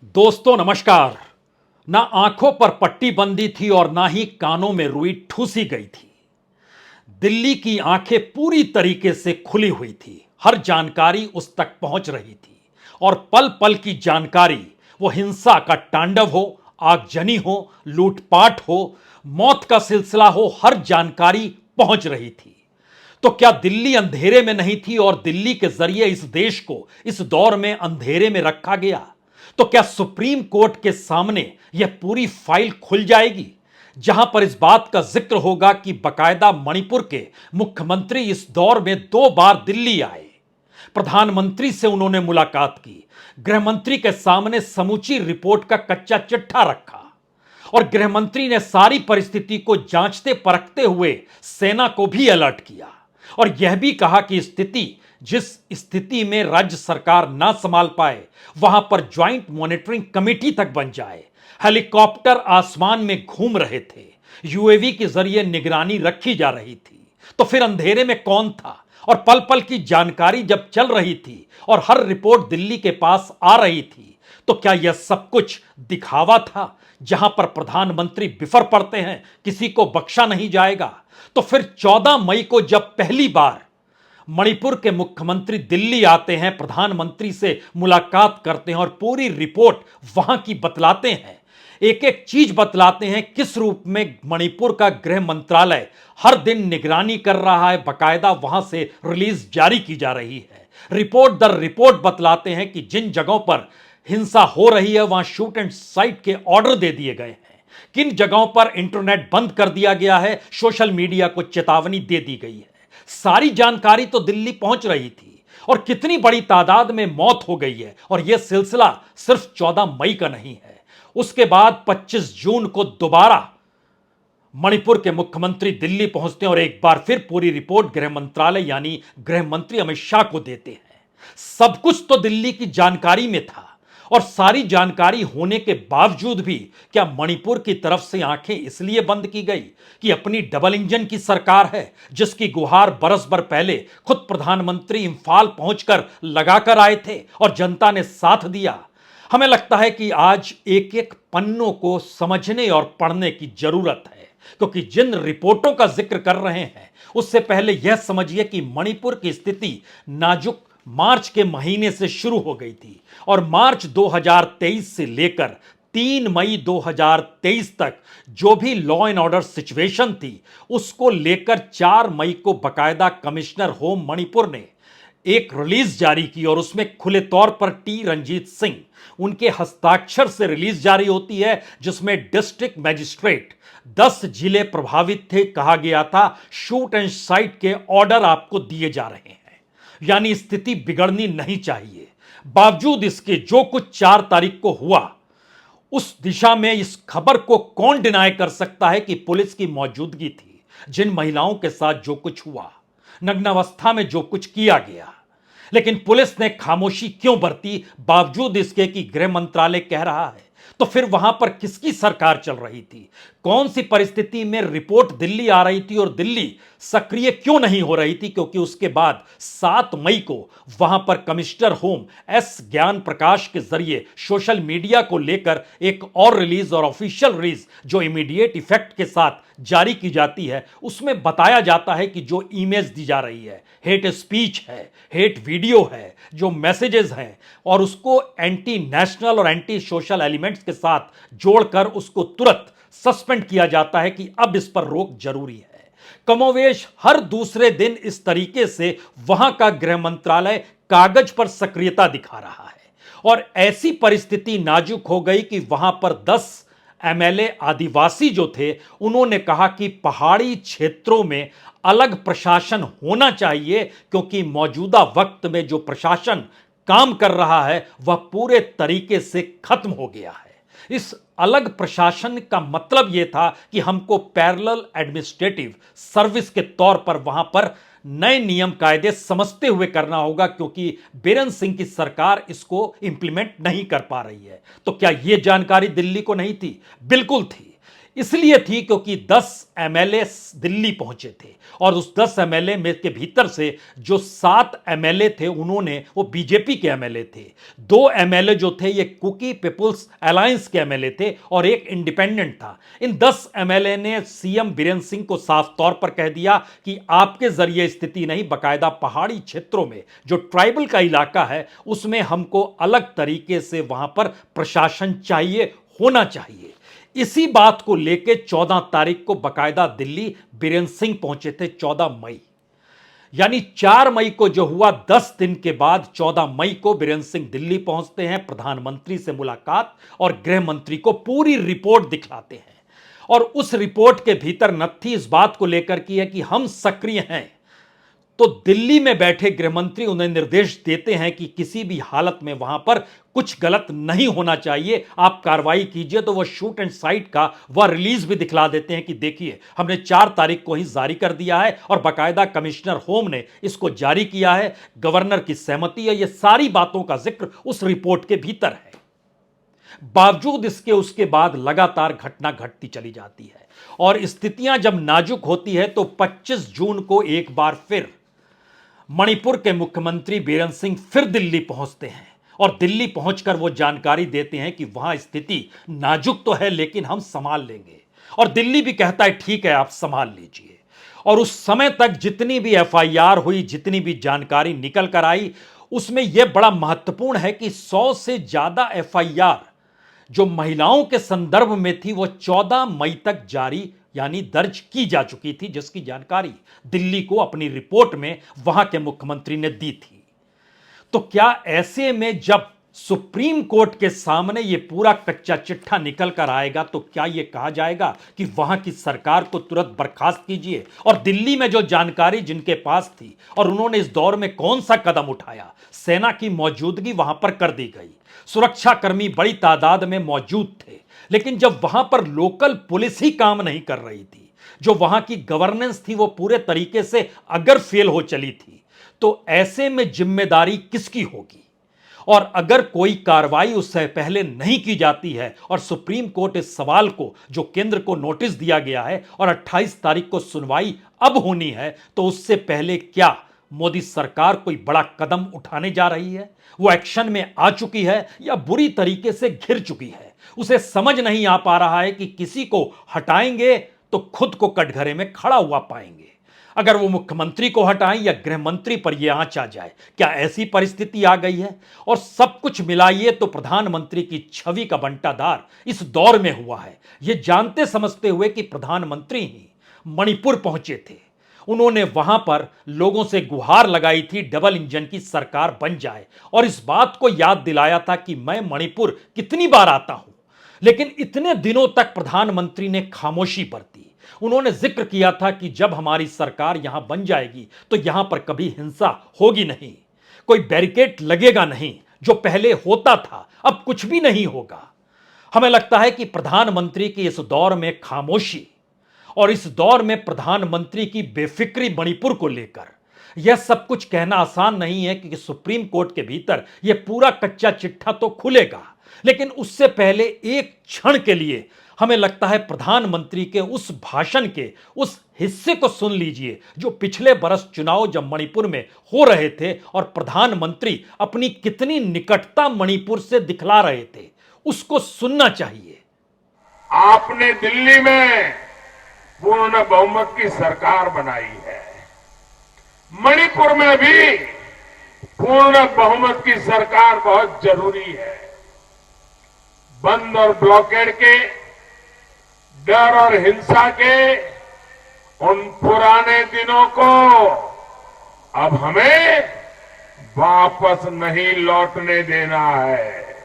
दोस्तों नमस्कार। ना आंखों पर पट्टी बंदी थी और ना ही कानों में रुई ठूसी गई थी। दिल्ली की आंखें पूरी तरीके से खुली हुई थी। हर जानकारी उस तक पहुंच रही थी और पल पल की जानकारी, वो हिंसा का तांडव हो, आगजनी हो, लूटपाट हो, मौत का सिलसिला हो, हर जानकारी पहुंच रही थी। तो क्या दिल्ली अंधेरे में नहीं थी और दिल्ली के जरिए इस देश को इस दौर में अंधेरे में रखा गया? तो क्या सुप्रीम कोर्ट के सामने यह पूरी फाइल खुल जाएगी, जहां पर इस बात का जिक्र होगा कि बकायदा मणिपुर के मुख्यमंत्री इस दौर में 2 बार दिल्ली आए, प्रधानमंत्री से उन्होंने मुलाकात की, गृहमंत्री के सामने समूची रिपोर्ट का कच्चा चिट्ठा रखा और गृहमंत्री ने सारी परिस्थिति को जांचते परखते हुए सेना को भी अलर्ट किया और यह भी कहा कि जिस स्थिति में राज्य सरकार ना संभाल पाए, वहां पर ज्वाइंट मॉनिटरिंग कमेटी तक बन जाए। हेलीकॉप्टर आसमान में घूम रहे थे, यूएवी के जरिए निगरानी रखी जा रही थी। तो फिर अंधेरे में कौन था? और पल पल की जानकारी जब चल रही थी और हर रिपोर्ट दिल्ली के पास आ रही थी, तो क्या यह सब कुछ दिखावा था, जहां पर प्रधानमंत्री बिफर पड़ते हैं, किसी को बख्शा नहीं जाएगा? तो फिर 14 मई को जब पहली बार मणिपुर के मुख्यमंत्री दिल्ली आते हैं, प्रधानमंत्री से मुलाकात करते हैं और पूरी रिपोर्ट वहां की बतलाते हैं, एक एक चीज बतलाते हैं, किस रूप में मणिपुर का गृह मंत्रालय हर दिन निगरानी कर रहा है, बकायदा वहां से रिलीज जारी की जा रही है। रिपोर्ट दर रिपोर्ट बतलाते हैं कि जिन जगहों पर हिंसा हो रही है वहां शूट एंड साइट के ऑर्डर दे दिए गए हैं, किन जगहों पर इंटरनेट बंद कर दिया गया है, सोशल मीडिया को चेतावनी दे दी गई है। सारी जानकारी तो दिल्ली पहुंच रही थी और कितनी बड़ी तादाद में मौत हो गई है। और यह सिलसिला सिर्फ 14 मई का नहीं है। उसके बाद 25 जून को दोबारा मणिपुर के मुख्यमंत्री दिल्ली पहुंचते हैं और एक बार फिर पूरी रिपोर्ट गृह मंत्रालय यानी गृह मंत्री अमित शाह को देते हैं। सब कुछ तो दिल्ली की जानकारी में था और सारी जानकारी होने के बावजूद भी क्या मणिपुर की तरफ से आंखें इसलिए बंद की गई कि अपनी डबल इंजन की सरकार है, जिसकी गुहार बरस भर पहले खुद प्रधानमंत्री इंफाल पहुंचकर लगाकर आए थे और जनता ने साथ दिया? हमें लगता है कि आज एक एक पन्नों को समझने और पढ़ने की जरूरत है, क्योंकि जिन रिपोर्टों का जिक्र कर रहे हैं उससे पहले यह समझिए कि मणिपुर की स्थिति नाजुक मार्च के महीने से शुरू हो गई थी और मार्च 2023 से लेकर 3 मई 2023 तक जो भी लॉ एंड ऑर्डर सिचुएशन थी, उसको लेकर 4 मई को बकायदा कमिश्नर होम मणिपुर ने एक रिलीज जारी की और उसमें खुले तौर पर टी रंजीत सिंह उनके हस्ताक्षर से रिलीज जारी होती है, जिसमें डिस्ट्रिक्ट मजिस्ट्रेट 10 जिले प्रभावित थे, कहा गया था शूट एंड साइट के ऑर्डर आपको दिए जा रहे हैं, यानी स्थिति बिगड़नी नहीं चाहिए। बावजूद इसके जो कुछ 4 तारीख को हुआ, उस दिशा में इस खबर को कौन डिनाई कर सकता है कि पुलिस की मौजूदगी थी। जिन महिलाओं के साथ जो कुछ हुआ, नग्नावस्था में जो कुछ किया गया, लेकिन पुलिस ने खामोशी क्यों बरती, बावजूद इसके कि गृह मंत्रालय कह रहा है? तो फिर वहां पर किसकी सरकार चल रही थी? कौन सी परिस्थिति में रिपोर्ट दिल्ली आ रही थी और दिल्ली सक्रिय क्यों नहीं हो रही थी? क्योंकि उसके बाद 7 मई को वहां पर कमिश्नर होम एस ज्ञान प्रकाश के जरिए सोशल मीडिया को लेकर एक और रिलीज और ऑफिशियल रिलीज जो इमीडिएट इफेक्ट के साथ जारी की जाती है, उसमें बताया जाता है कि जो इमेज दी जा रही है हेट स्पीच है, हेट वीडियो है, जो मैसेजेस हैं, और उसको एंटी नेशनल और एंटी सोशल एलिमेंट्स के साथ जोड़कर उसको तुरंत सस्पेंड किया जाता है कि अब इस पर रोक जरूरी है। कमोवेश हर दूसरे दिन इस तरीके से वहां का गृह मंत्रालय कागज पर सक्रियता दिखा रहा है और ऐसी परिस्थिति नाजुक हो गई कि वहां पर 10 एमएलए आदिवासी जो थे, उन्होंने कहा कि पहाड़ी क्षेत्रों में अलग प्रशासन होना चाहिए, क्योंकि मौजूदा वक्त में जो प्रशासन काम कर रहा है वह पूरे तरीके से खत्म हो गया है। इस अलग प्रशासन का मतलब यह था कि हमको पैरेलल एडमिनिस्ट्रेटिव सर्विस के तौर पर वहां पर नए नियम कायदे समझते हुए करना होगा, क्योंकि बीरेन सिंह की सरकार इसको इंप्लीमेंट नहीं कर पा रही है। तो क्या यह जानकारी दिल्ली को नहीं थी? बिल्कुल थी। इसलिए थी क्योंकि 10 एमएलए दिल्ली पहुंचे थे और उस 10 एमएलए में के भीतर से जो 7 एमएलए थे उन्होंने वो बीजेपी के एमएलए थे। 2 एमएलए जो थे ये कुकी पीपुल्स अलायंस के एमएलए थे और एक इंडिपेंडेंट था। इन 10 एमएलए ने सीएम बीरेंद्र सिंह को साफ तौर पर कह दिया कि आपके जरिए स्थिति नहीं, बकायदा पहाड़ी क्षेत्रों में जो ट्राइबल का इलाका है उसमें हमको अलग तरीके से वहां पर प्रशासन चाहिए, होना चाहिए। इसी बात को लेकर 14 तारीख को बकायदा दिल्ली बीरेंद्र सिंह पहुंचे थे। 14 मई यानी 4 मई को जो हुआ, 10 दिन के बाद 14 मई को बीरेंद्र सिंह दिल्ली पहुंचते हैं, प्रधानमंत्री से मुलाकात और गृह मंत्री को पूरी रिपोर्ट दिखलाते हैं। और उस रिपोर्ट के भीतर नत्थी इस बात को लेकर की है कि हम सक्रिय हैं। तो दिल्ली में बैठे गृह मंत्री उन्हें निर्देश देते हैं कि किसी भी हालत में वहां पर कुछ गलत नहीं होना चाहिए, आप कार्रवाई कीजिए। तो वह शूट एंड साइट का वह रिलीज भी दिखला देते हैं कि देखिए हमने 4 तारीख को ही जारी कर दिया है और बाकायदा कमिश्नर होम ने इसको जारी किया है, गवर्नर की सहमति है। यह सारी बातों का जिक्र उस रिपोर्ट के भीतर है। बावजूद इसके उसके बाद लगातार घटना घटती चली जाती है और स्थितियां जब नाजुक होती है तो 25 जून को एक बार फिर मणिपुर के मुख्यमंत्री बीरेंद्र सिंह फिर दिल्ली पहुंचते हैं और दिल्ली पहुंचकर वो जानकारी देते हैं कि वहां स्थिति नाजुक तो है लेकिन हम संभाल लेंगे। और दिल्ली भी कहता है ठीक है, आप संभाल लीजिए। और उस समय तक जितनी भी एफआईआर हुई, जितनी भी जानकारी निकल कर आई, उसमें यह बड़ा महत्वपूर्ण है कि 100 से ज्यादा एफआईआर जो महिलाओं के संदर्भ में थी वो 14 मई तक जारी यानी दर्ज की जा चुकी थी, जिसकी जानकारी दिल्ली को अपनी रिपोर्ट में वहां के मुख्यमंत्री ने दी थी। तो क्या ऐसे में जब सुप्रीम कोर्ट के सामने यह पूरा कच्चा चिट्ठा निकल कर आएगा तो क्या यह कहा जाएगा कि वहां की सरकार को तुरंत बर्खास्त कीजिए? और दिल्ली में जो जानकारी जिनके पास थी और उन्होंने इस दौर में कौन सा कदम उठाया, सेना की मौजूदगी वहां पर कर दी गई, सुरक्षाकर्मी बड़ी तादाद में मौजूद थे। लेकिन जब वहां पर लोकल पुलिस ही काम नहीं कर रही थी, जो वहां की गवर्नेंस थी वो पूरे तरीके से अगर फेल हो चली थी, तो ऐसे में जिम्मेदारी किसकी होगी? और अगर कोई कार्रवाई उससे पहले नहीं की जाती है और सुप्रीम कोर्ट इस सवाल को, जो केंद्र को नोटिस दिया गया है और 28 तारीख को सुनवाई अब होनी है, तो उससे पहले क्या मोदी सरकार कोई बड़ा कदम उठाने जा रही है? वो एक्शन में आ चुकी है या बुरी तरीके से घिर चुकी है? उसे समझ नहीं आ पा रहा है कि किसी को हटाएंगे तो खुद को कटघरे में खड़ा हुआ पाएंगे। अगर वो मुख्यमंत्री को हटाएं या गृह मंत्री पर यह आंच आ जाए, क्या ऐसी परिस्थिति आ गई है? और सब कुछ मिलाइए तो प्रधानमंत्री की छवि का बंटाधार इस दौर में हुआ है। यह जानते समझते हुए कि प्रधानमंत्री ही मणिपुर पहुंचे थे, उन्होंने वहां पर लोगों से गुहार लगाई थी डबल इंजन की सरकार बन जाए और इस बात को याद दिलाया था कि मैं मणिपुर कितनी बार आता हूं। लेकिन इतने दिनों तक प्रधानमंत्री ने खामोशी बरती। उन्होंने जिक्र किया था कि जब हमारी सरकार यहां बन जाएगी तो यहां पर कभी हिंसा होगी नहीं, कोई बैरिकेड लगेगा नहीं, जो पहले होता था अब कुछ भी नहीं होगा। हमें लगता है कि प्रधानमंत्री की इस दौर में खामोशी और इस दौर में प्रधानमंत्री की बेफिक्री मणिपुर को लेकर, यह सब कुछ कहना आसान नहीं है कि सुप्रीम कोर्ट के भीतर यह पूरा कच्चा चिट्ठा तो खुलेगा, लेकिन उससे पहले एक क्षण के लिए हमें लगता है प्रधानमंत्री के उस भाषण के उस हिस्से को सुन लीजिए जो पिछले बरस चुनाव जब मणिपुर में हो रहे थे और प्रधानमंत्री अपनी कितनी निकटता मणिपुर से दिखला रहे थे, उसको सुनना चाहिए। आपने दिल्ली में पूर्ण बहुमत की सरकार बनाई है, मणिपुर में भी पूर्ण बहुमत की सरकार बहुत जरूरी है। बंद और ब्लॉकेड के, डर और हिंसा के उन पुराने दिनों को अब हमें वापस नहीं लौटने देना है।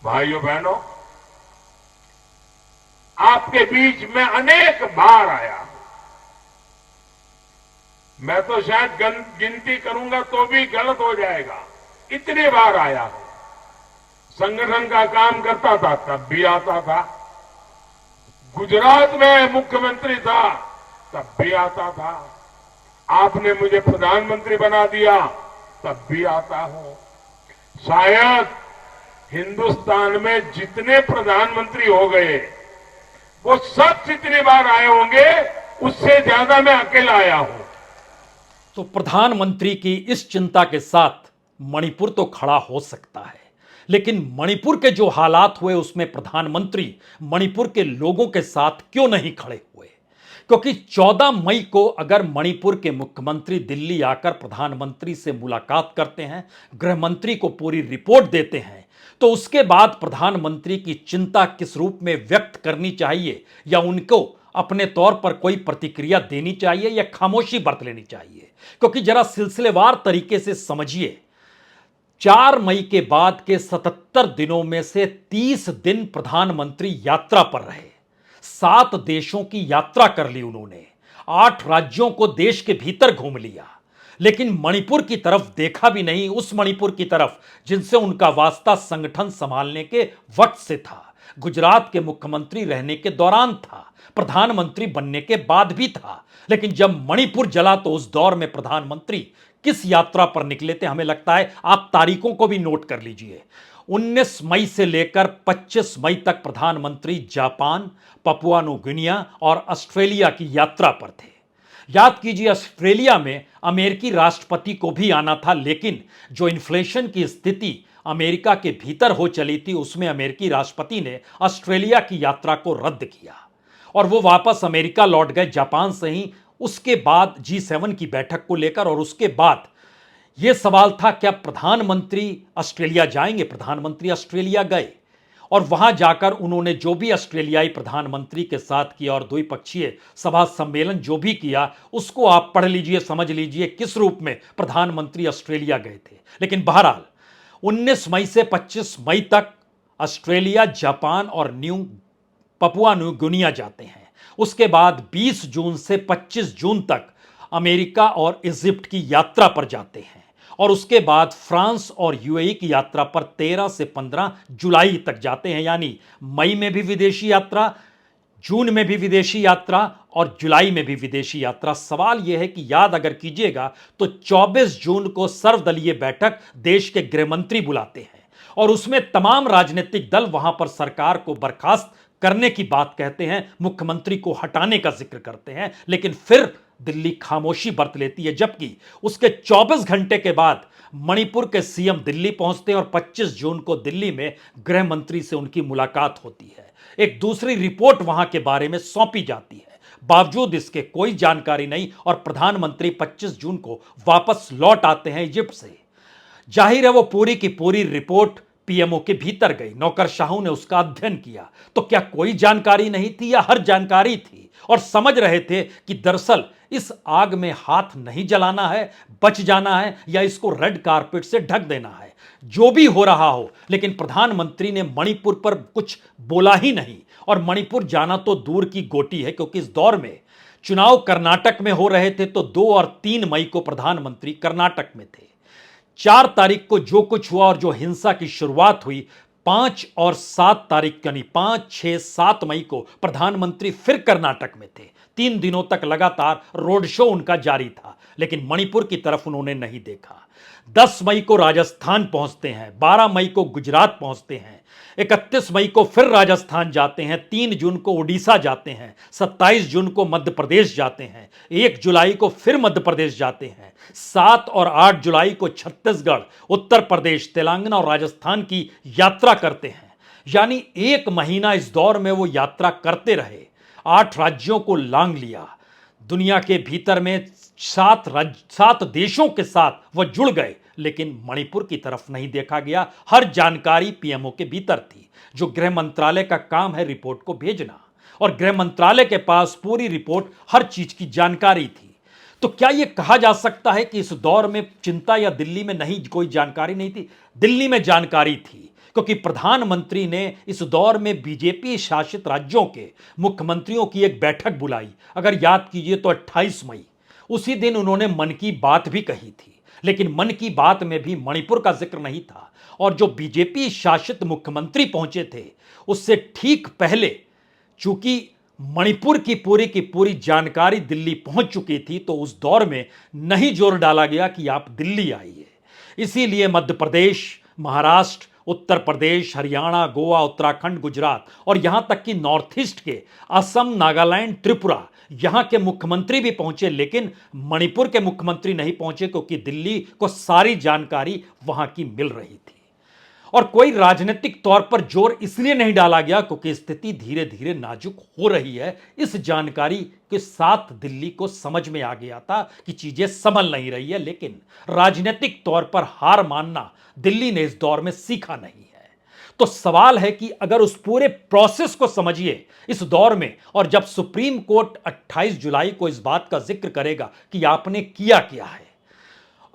भाइयों बहनों, आपके बीच में अनेक बार आया, मैं तो शायद गिनती करूंगा तो भी गलत हो जाएगा, इतनी बार आया हूं। संगठन का काम करता था तब भी आता था, गुजरात में मुख्यमंत्री था तब भी आता था, आपने मुझे प्रधानमंत्री बना दिया तब भी आता हूं। शायद हिंदुस्तान में जितने प्रधानमंत्री हो गए वो सब जितनी बार आए होंगे उससे ज्यादा मैं अकेला आया हूं। तो प्रधानमंत्री की इस चिंता के साथ मणिपुर तो खड़ा हो सकता है, लेकिन मणिपुर के जो हालात हुए उसमें प्रधानमंत्री मणिपुर के लोगों के साथ क्यों नहीं खड़े हुए? क्योंकि 14 मई को अगर मणिपुर के मुख्यमंत्री दिल्ली आकर प्रधानमंत्री से मुलाकात करते हैं, गृह मंत्री को पूरी रिपोर्ट देते हैं, तो उसके बाद प्रधानमंत्री की चिंता किस रूप में व्यक्त करनी चाहिए, या उनको अपने तौर पर कोई प्रतिक्रिया देनी चाहिए या खामोशी बरत लेनी चाहिए? क्योंकि जरा सिलसिलेवार तरीके से समझिए, 4 मई के बाद के 77 दिनों में से 30 दिन प्रधानमंत्री यात्रा पर रहे। 7 देशों की यात्रा कर ली उन्होंने, 8 राज्यों को देश के भीतर घूम लिया, लेकिन मणिपुर की तरफ देखा भी नहीं, उस मणिपुर की तरफ जिनसे उनका वास्ता संगठन संभालने के वक्त से था, गुजरात के मुख्यमंत्री रहने के दौरान था, प्रधानमंत्री बनने के बाद भी था। लेकिन जब मणिपुर जला तो उस दौर में प्रधानमंत्री किस यात्रा पर निकले थे? हमें लगता है आप तारीखों को भी नोट कर लीजिए। 19 मई से लेकर 25 मई तक प्रधानमंत्री जापान, पपुआ न्यू गिनिया और ऑस्ट्रेलिया की यात्रा पर थे। याद कीजिए, ऑस्ट्रेलिया में अमेरिकी राष्ट्रपति को भी आना था, लेकिन जो इन्फ्लेशन की स्थिति अमेरिका के भीतर हो चली थी उसमें अमेरिकी राष्ट्रपति ने ऑस्ट्रेलिया की यात्रा को रद्द किया और वो वापस अमेरिका लौट गए, जापान से ही उसके बाद G7 की बैठक को लेकर। और उसके बाद यह सवाल था क्या प्रधानमंत्री ऑस्ट्रेलिया जाएंगे? प्रधानमंत्री ऑस्ट्रेलिया गए और वहां जाकर उन्होंने जो भी ऑस्ट्रेलियाई प्रधानमंत्री के साथ किया और द्विपक्षीय सभा सम्मेलन जो भी किया उसको आप पढ़ लीजिए, समझ लीजिए किस रूप में प्रधानमंत्री ऑस्ट्रेलिया गए थे। लेकिन बहरहाल 19 मई से 25 मई तक ऑस्ट्रेलिया, जापान और पपुआ न्यू गिनिया जाते हैं। उसके बाद 20 जून से 25 जून तक अमेरिका और इजिप्ट की यात्रा पर जाते हैं और उसके बाद फ्रांस और यूएई की यात्रा पर 13 से 15 जुलाई तक जाते हैं। यानी मई में भी विदेशी यात्रा, जून में भी विदेशी यात्रा और जुलाई में भी विदेशी यात्रा। सवाल यह है कि याद अगर कीजिएगा तो 24 जून को सर्वदलीय बैठक देश के गृहमंत्री बुलाते हैं और उसमें तमाम राजनीतिक दल वहां पर सरकार को बर्खास्त करने की बात कहते हैं, मुख्यमंत्री को हटाने का जिक्र करते हैं, लेकिन फिर दिल्ली खामोशी बरत लेती है। जबकि उसके 24 घंटे के बाद मणिपुर के सीएम दिल्ली पहुंचते हैं और 25 जून को दिल्ली में गृह मंत्री से उनकी मुलाकात होती है। एक दूसरी रिपोर्ट वहां के बारे में सौंपी जाती है, बावजूद इसके कोई जानकारी नहीं और प्रधानमंत्री 25 जून को वापस लौट आते हैं इजिप्ट से। जाहिर है वो पूरी की पूरी रिपोर्ट पीएमओ के भीतर गई, नौकरशाहों ने उसका अध्ययन किया। तो क्या कोई जानकारी नहीं थी या हर जानकारी थी और समझ रहे थे कि दरअसल इस आग में हाथ नहीं जलाना है, बच जाना है या इसको रेड कारपेट से ढक देना है? जो भी हो रहा हो, लेकिन प्रधानमंत्री ने मणिपुर पर कुछ बोला ही नहीं और मणिपुर जाना तो दूर की गोटी है, क्योंकि इस दौर में चुनाव कर्नाटक में हो रहे थे। तो 2 और 3 मई को प्रधानमंत्री कर्नाटक में थे। 4 तारीख को जो कुछ हुआ और जो हिंसा की शुरुआत हुई, 5 और 7 तारीख यानी 5, 6, 7 मई को प्रधानमंत्री फिर कर्नाटक में थे। 3 दिनों तक लगातार रोड शो उनका जारी था, लेकिन मणिपुर की तरफ उन्होंने नहीं देखा। 10 मई को राजस्थान पहुंचते हैं, 12 मई को गुजरात पहुंचते हैं, 31 मई को फिर राजस्थान जाते हैं, 3 जून को उड़ीसा जाते हैं, 27 जून को मध्य प्रदेश जाते हैं, 1 जुलाई को फिर मध्य प्रदेश जाते हैं, 7 और 8 जुलाई को छत्तीसगढ़, उत्तर प्रदेश, तेलंगाना और राजस्थान की यात्रा करते हैं। यानी 1 महीना इस दौर में वो यात्रा करते रहे, 8 राज्यों को लांग लिया, दुनिया के भीतर में 7 देशों के साथ वह जुड़ गए, लेकिन मणिपुर की तरफ नहीं देखा गया। हर जानकारी पीएमओ के भीतर थी, जो गृह मंत्रालय का काम है रिपोर्ट को भेजना, और गृह मंत्रालय के पास पूरी रिपोर्ट हर चीज की जानकारी थी। तो क्या यह कहा जा सकता है कि इस दौर में चिंता या दिल्ली में नहीं कोई जानकारी नहीं थी? दिल्ली में जानकारी थी, क्योंकि प्रधानमंत्री ने इस दौर में बीजेपी शासित राज्यों के मुख्यमंत्रियों की एक बैठक बुलाई। अगर याद कीजिए तो 28 मई, उसी दिन उन्होंने मन की बात भी कही थी, लेकिन मन की बात में भी मणिपुर का जिक्र नहीं था। और जो बीजेपी शासित मुख्यमंत्री पहुंचे थे उससे ठीक पहले, चूंकि मणिपुर की पूरी जानकारी दिल्ली पहुंच चुकी थी, तो उस दौर में नहीं जोर डाला गया कि आप दिल्ली आइए। इसीलिए मध्य प्रदेश, महाराष्ट्र, उत्तर प्रदेश, हरियाणा, गोवा, उत्तराखंड, गुजरात और यहां तक कि नॉर्थ ईस्ट के असम, नागालैंड, त्रिपुरा, यहां के मुख्यमंत्री भी पहुंचे, लेकिन मणिपुर के मुख्यमंत्री नहीं पहुंचे क्योंकि दिल्ली को सारी जानकारी वहां की मिल रही थी। और कोई राजनीतिक तौर पर जोर इसलिए नहीं डाला गया क्योंकि स्थिति धीरे धीरे नाजुक हो रही है। इस जानकारी के साथ दिल्ली को समझ में आ गया था कि चीजें संभल नहीं रही है, लेकिन राजनीतिक तौर पर हार मानना दिल्ली ने इस दौर में सीखा नहीं है। तो सवाल है कि अगर उस पूरे प्रोसेस को समझिए इस दौर में, और जब सुप्रीम कोर्ट 28 जुलाई को इस बात का जिक्र करेगा कि आपने किया क्या है,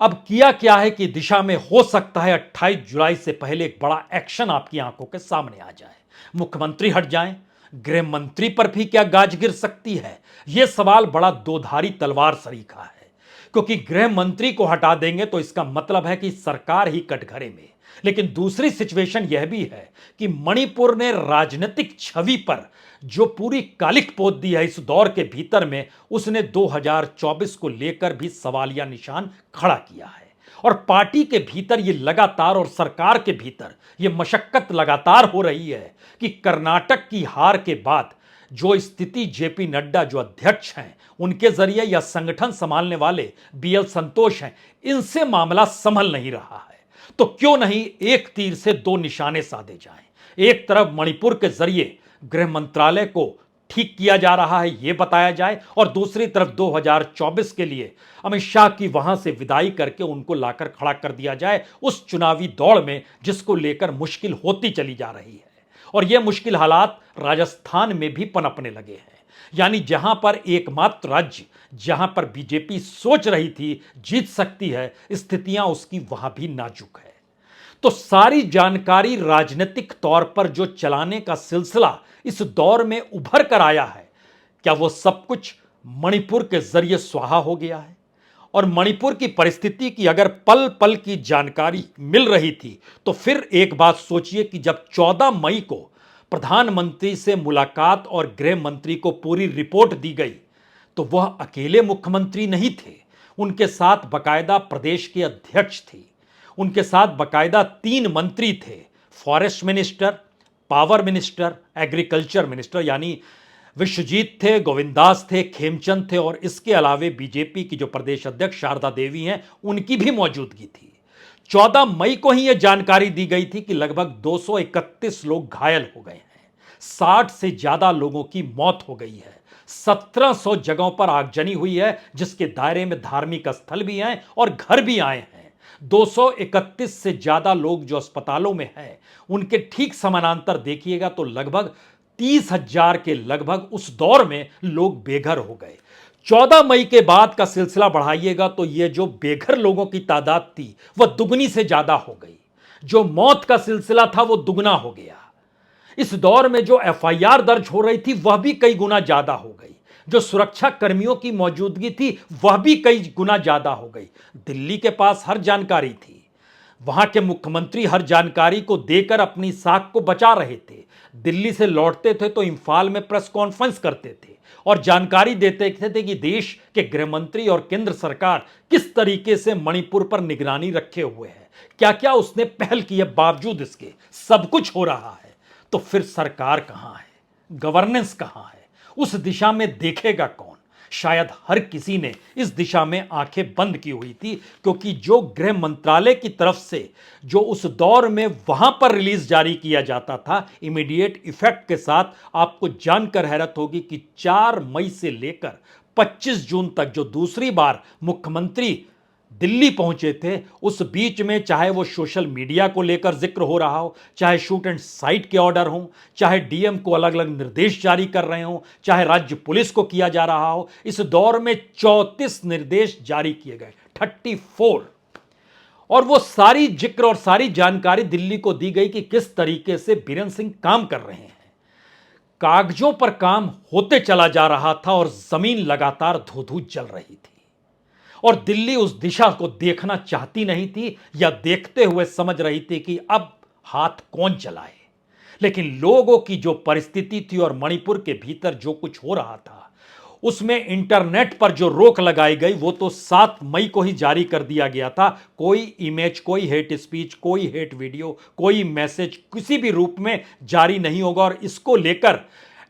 अब किया क्या है कि दिशा में हो सकता है 28 जुलाई से पहले एक बड़ा एक्शन आपकी आंखों के सामने आ जाए। मुख्यमंत्री हट जाएं, गृह मंत्री पर भी क्या गाज गिर सकती है? यह सवाल बड़ा दोधारी तलवार सरीखा है, क्योंकि गृह मंत्री को हटा देंगे तो इसका मतलब है कि सरकार ही कटघरे में। लेकिन दूसरी सिचुएशन यह भी है कि मणिपुर ने राजनीतिक छवि पर जो पूरी कालिख पोत दी है इस दौर के भीतर में, उसने 2024 को लेकर भी सवालिया निशान खड़ा किया है। और पार्टी के भीतर ये लगातार, और सरकार के भीतर ये मशक्कत लगातार हो रही है कि कर्नाटक की हार के बाद जो स्थिति जेपी नड्डा जो अध्यक्ष हैं उनके जरिए या संगठन संभालने वाले बीएल संतोष हैं, इनसे मामला संभल नहीं रहा है। तो क्यों नहीं एक तीर से दो निशाने साधे जाएं। एक तरफ मणिपुर के जरिए गृह मंत्रालय को ठीक किया जा रहा है यह बताया जाए, और दूसरी तरफ 2024 के लिए अमित शाह की वहां से विदाई करके उनको लाकर खड़ा कर दिया जाए उस चुनावी दौड़ में जिसको लेकर मुश्किल होती चली जा रही है। और यह मुश्किल हालात राजस्थान में भी पनपने लगे हैं, यानी जहां पर एकमात्र राज्य जहां पर बीजेपी सोच रही थी जीत सकती है, स्थितियां उसकी वहां भी नाजुक है। तो सारी जानकारी राजनीतिक तौर पर जो चलाने का सिलसिला इस दौर में उभर कर आया है, क्या वो सब कुछ मणिपुर के जरिए स्वाहा हो गया है? और मणिपुर की परिस्थिति की अगर पल पल की जानकारी मिल रही थी, तो फिर एक बात सोचिए कि जब 14 मई को प्रधानमंत्री से मुलाकात और गृह मंत्री को पूरी रिपोर्ट दी गई, तो वह अकेले मुख्यमंत्री नहीं थे, उनके साथ बकायदा प्रदेश के अध्यक्ष थे, उनके साथ बकायदा 3 मंत्री थे, forest minister, power minister, agriculture minister, यानी विश्वजीत थे, गोविंदास थे, खेमचंद थे, और इसके अलावे बीजेपी की जो प्रदेश अध्यक्ष शारदा देवी हैं उनकी भी मौजूदगी थी। 14 मई को ही यह जानकारी दी गई थी कि लगभग 231 लोग घायल हो गए हैं, 60 से ज्यादा लोगों की मौत हो गई है, 1700 जगहों पर आगजनी हुई है जिसके दायरे में धार्मिक स्थल भी हैं और घर भी आए हैं। 231 से ज्यादा लोग जो अस्पतालों में हैं उनके ठीक समानांतर देखिएगा तो लगभग 30,000 के लगभग उस दौर में लोग बेघर हो गए। 14 मई के बाद का सिलसिला बढ़ाइएगा तो ये जो बेघर लोगों की तादाद थी वह दुगनी से ज्यादा हो गई, जो मौत का सिलसिला था वो दुगना हो गया। इस दौर में जो एफआईआर दर्ज हो रही थी वह भी कई गुना ज्यादा हो गई, जो सुरक्षा कर्मियों की मौजूदगी थी वह भी कई गुना ज्यादा हो गई। दिल्ली के पास हर जानकारी थी, वहां के मुख्यमंत्री हर जानकारी को देकर अपनी साख को बचा रहे थे। दिल्ली से लौटते थे तो इंफाल में प्रेस कॉन्फ्रेंस करते थे और जानकारी देते थे कि देश के गृह मंत्री और केंद्र सरकार किस तरीके से मणिपुर पर निगरानी रखे हुए है, क्या क्या उसने पहल की है। बावजूद इसके सब कुछ हो रहा है, तो फिर सरकार कहां है, गवर्नेंस कहां है, उस दिशा में देखेगा कौन? शायद हर किसी ने इस दिशा में आंखें बंद की हुई थी, क्योंकि जो गृह मंत्रालय की तरफ से जो उस दौर में वहां पर रिलीज जारी किया जाता था इमीडिएट इफेक्ट के साथ, आपको जानकर हैरत होगी कि 4 मई से लेकर 25 जून तक जो दूसरी बार मुख्यमंत्री दिल्ली पहुंचे थे, उस बीच में चाहे वो सोशल मीडिया को लेकर जिक्र हो रहा हो, चाहे शूट एंड साइट के ऑर्डर हों, चाहे डीएम को अलग अलग निर्देश जारी कर रहे हों, चाहे राज्य पुलिस को किया जा रहा हो, इस दौर में 34 निर्देश जारी किए गए, 34। और वो सारी जिक्र और सारी जानकारी दिल्ली को दी गई कि किस तरीके से बीरेन सिंह काम कर रहे हैं। कागजों पर काम होते चला जा रहा था और जमीन लगातार धू-धू जल रही थी, और दिल्ली उस दिशा को देखना चाहती नहीं थी, या देखते हुए समझ रही थी कि अब हाथ कौन चलाए। लेकिन लोगों की जो परिस्थिति थी और मणिपुर के भीतर जो कुछ हो रहा था, उसमें इंटरनेट पर जो रोक लगाई गई वो तो 7 मई को ही जारी कर दिया गया था। कोई इमेज, कोई हेट स्पीच, कोई हेट वीडियो, कोई मैसेज किसी भी रूप में जारी नहीं होगा। और इसको लेकर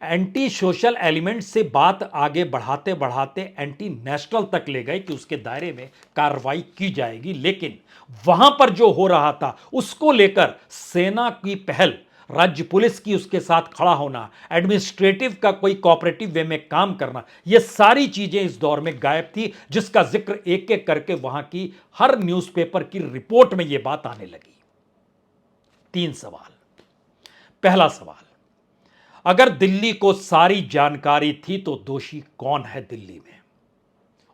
एंटी सोशल एलिमेंट से बात आगे बढ़ाते बढ़ाते एंटी नेशनल तक ले गए कि उसके दायरे में कार्रवाई की जाएगी। लेकिन वहां पर जो हो रहा था उसको लेकर सेना की पहल, राज्य पुलिस की उसके साथ खड़ा होना, एडमिनिस्ट्रेटिव का कोई कोऑपरेटिव वे में काम करना, यह सारी चीजें इस दौर में गायब थी, जिसका जिक्र एक एक करके वहां की हर न्यूज़पेपर की रिपोर्ट में यह बात आने लगी। 3 सवाल। पहला सवाल, अगर दिल्ली को सारी जानकारी थी तो दोषी कौन है दिल्ली में?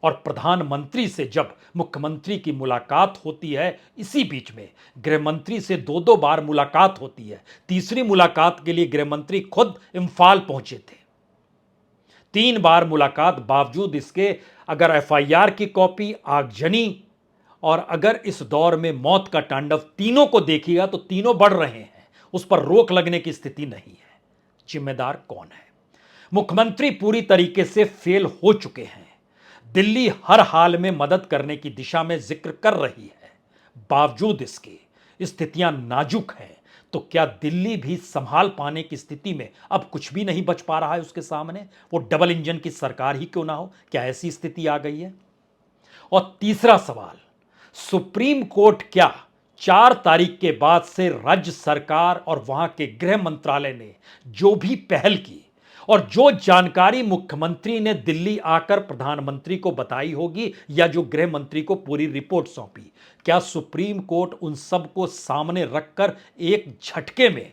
और प्रधानमंत्री से जब मुख्यमंत्री की मुलाकात होती है, इसी बीच में गृह मंत्री से 2-2 बार मुलाकात होती है। तीसरी मुलाकात के लिए गृह मंत्री खुद इम्फाल पहुंचे थे। 3 बार मुलाकात बावजूद इसके अगर एफआईआर की कॉपी, आगजनी और अगर इस दौर में मौत का तांडव तीनों को देखिएगा तो तीनों बढ़ रहे हैं, उस पर रोक लगने की स्थिति नहीं है। जिम्मेदार कौन है? मुख्यमंत्री पूरी तरीके से फेल हो चुके हैं। दिल्ली हर हाल में मदद करने की दिशा में जिक्र कर रही है, बावजूद इसके स्थितियां नाजुक हैं। तो क्या दिल्ली भी संभाल पाने की स्थिति में अब कुछ भी नहीं बच पा रहा है उसके सामने? वो डबल इंजन की सरकार ही क्यों ना हो, क्या ऐसी स्थिति आ गई है? और तीसरा सवाल, सुप्रीम कोर्ट क्या 4 तारीख के बाद से राज्य सरकार और वहां के गृह मंत्रालय ने जो भी पहल की और जो जानकारी मुख्यमंत्री ने दिल्ली आकर प्रधानमंत्री को बताई होगी या जो गृह मंत्री को पूरी रिपोर्ट सौंपी, क्या सुप्रीम कोर्ट उन सब को सामने रखकर एक झटके में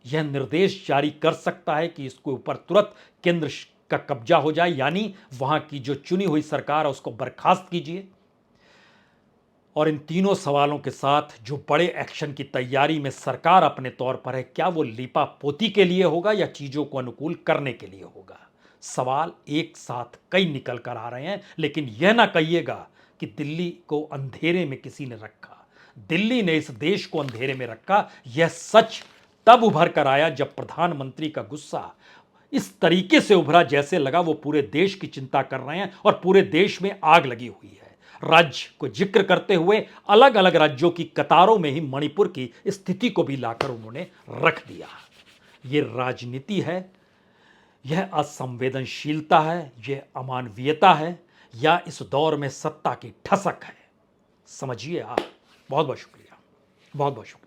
यह निर्देश जारी कर सकता है कि इसके ऊपर तुरंत केंद्र का कब्जा हो जाए, यानी वहां की जो चुनी हुई सरकार है उसको बर्खास्त कीजिए? और इन तीनों सवालों के साथ जो बड़े एक्शन की तैयारी में सरकार अपने तौर पर है, क्या वो लीपा पोती के लिए होगा या चीजों को अनुकूल करने के लिए होगा? सवाल एक साथ कई निकल कर आ रहे हैं। लेकिन यह ना कहिएगा कि दिल्ली को अंधेरे में किसी ने रखा। दिल्ली ने इस देश को अंधेरे में रखा। यह सच तब उभर कर आया जब प्रधानमंत्री का गुस्सा इस तरीके से उभरा जैसे लगा वो पूरे देश की चिंता कर रहे हैं और पूरे देश में आग लगी हुई है। राज्य को जिक्र करते हुए अलग अलग राज्यों की कतारों में ही मणिपुर की स्थिति को भी लाकर उन्होंने रख दिया। यह राजनीति है, यह असंवेदनशीलता है, यह अमानवीयता है, या इस दौर में सत्ता की ठसक है? समझिए आप। बहुत बहुत शुक्रिया, बहुत बहुत शुक्रिया।